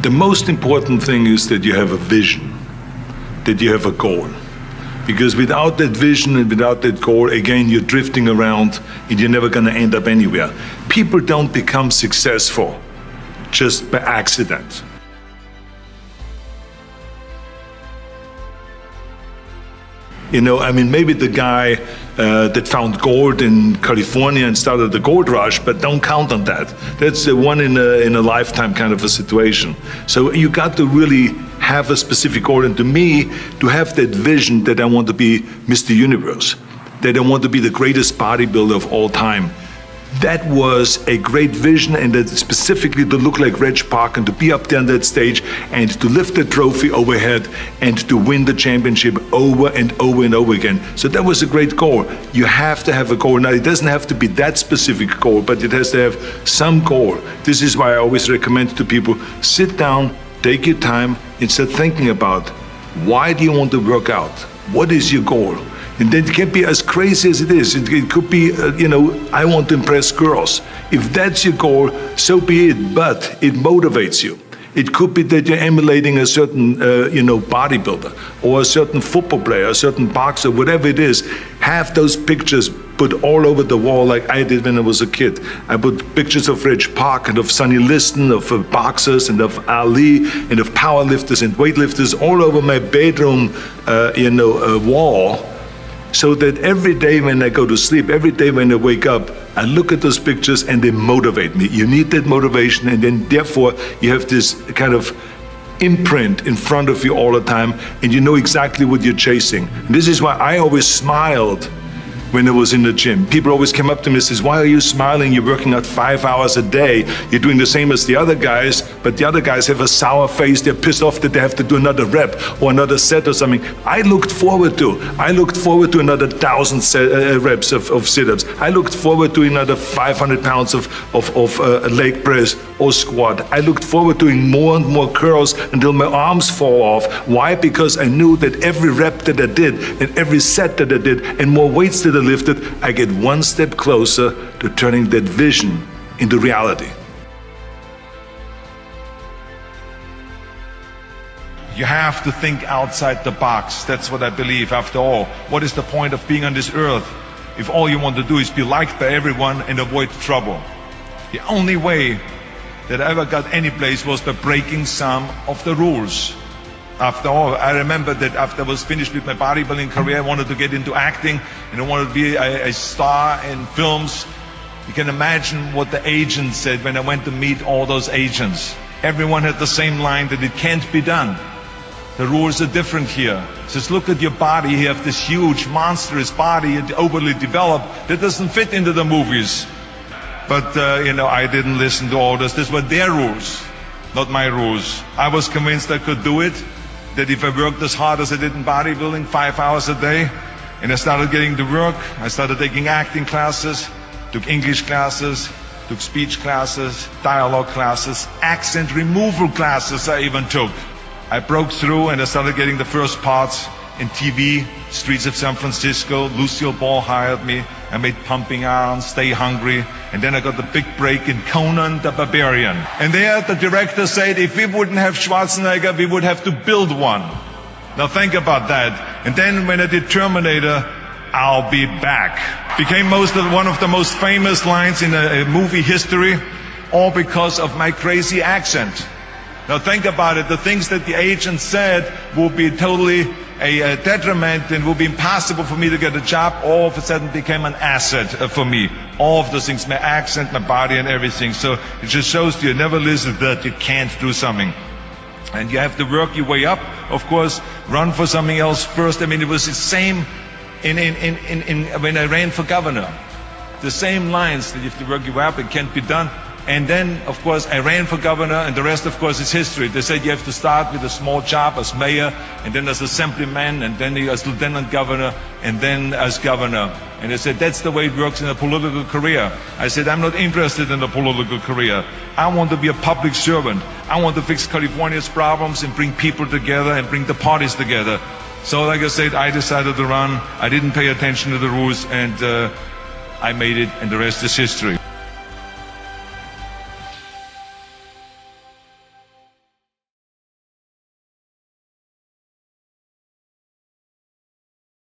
The most important thing is that you have a vision, that you have a goal. Because without that vision and without that goal, again, you're drifting around and you're never going to end up anywhere. People don't become successful just by accident. You know, I mean, maybe the guy that found gold in California and started the gold rush, but don't count on that. That's the one in a lifetime kind of a situation. So you got to really have a specific goal. And to me, to have that vision that I want to be Mr. Universe, that I want to be the greatest bodybuilder of all time, that was a great vision, and that specifically to look like Reg Park and to be up there on that stage and to lift the trophy overhead and to win the championship over and over and over again. So that was a great goal. You have to have a goal. Now, it doesn't have to be that specific goal, but it has to have some goal. This is why I always recommend to people, sit down, take your time, and start thinking about, why do you want to work out? What is your goal? And then it can be as crazy as it is. It could be, I want to impress girls. If that's your goal, so be it, but it motivates you. It could be that you're emulating a certain, bodybuilder or a certain football player, a certain boxer, whatever it is. Have those pictures put all over the wall like I did when I was a kid. I put pictures of Reg Park and of Sonny Liston, of boxers and of Ali and of powerlifters and weightlifters all over my bedroom, wall. So that every day when I go to sleep, every day when I wake up, I look at those pictures and they motivate me. You need that motivation, and then therefore you have this kind of imprint in front of you all the time, and you know exactly what you're chasing. And this is why I always smiled when I was in the gym. People always came up to me and says, why are you smiling? You're working out 5 hours a day. You're doing the same as the other guys, but the other guys have a sour face. They're pissed off that they have to do another rep or another set or something. I looked forward to another 1,000 reps of sit-ups. I looked forward to another 500 pounds of leg press or squat. I looked forward to doing more and more curls until my arms fall off. Why? Because I knew that every rep that I did and every set that I did and more weights that I lifted, I get one step closer to turning that vision into reality. You have to think outside the box. That's what I believe. After all, what is the point of being on this earth if all you want to do is be liked by everyone and avoid trouble? The only way that I ever got any place was by breaking some of the rules. After all, I remember that after I was finished with my bodybuilding career, I wanted to get into acting and I wanted to be a star in films. You can imagine what the agents said when I went to meet all those agents. Everyone had the same line, that it can't be done. The rules are different here. It says, look at your body. You have this huge, monstrous body, overly developed, that doesn't fit into the movies. But, I didn't listen to all this. These were their rules, not my rules. I was convinced I could do it, that if I worked as hard as I did in bodybuilding, 5 hours a day, and I started getting to work, I started taking acting classes, took English classes, took speech classes, dialogue classes, accent removal classes I even took. I broke through and I started getting the first parts in TV, Streets of San Francisco. Lucille Ball hired me. I made Pumping Iron, Stay Hungry, and then I got the big break in Conan the Barbarian. And there the director said, if we wouldn't have Schwarzenegger, we would have to build one. Now think about that. And then when I did Terminator, I'll be back. Became one of the most famous lines in a movie history, all because of my crazy accent. Now think about it, the things that the agent said will be totally a detriment and will be impossible for me to get a job, all of a sudden became an asset for me. All of those things, my accent, my body and everything. So it just shows you never listen to that you can't do something. And you have to work your way up, of course, run for something else first. I mean, it was the same when I ran for governor. The same lines that you have to work your way up, it can't be done. And then, of course, I ran for governor, and the rest, of course, is history. They said you have to start with a small job as mayor, and then as assemblyman, and then as lieutenant governor, and then as governor. And they said, that's the way it works in a political career. I said, I'm not interested in a political career. I want to be a public servant. I want to fix California's problems and bring people together and bring the parties together. So, like I said, I decided to run. I didn't pay attention to the rules, and I made it, and the rest is history.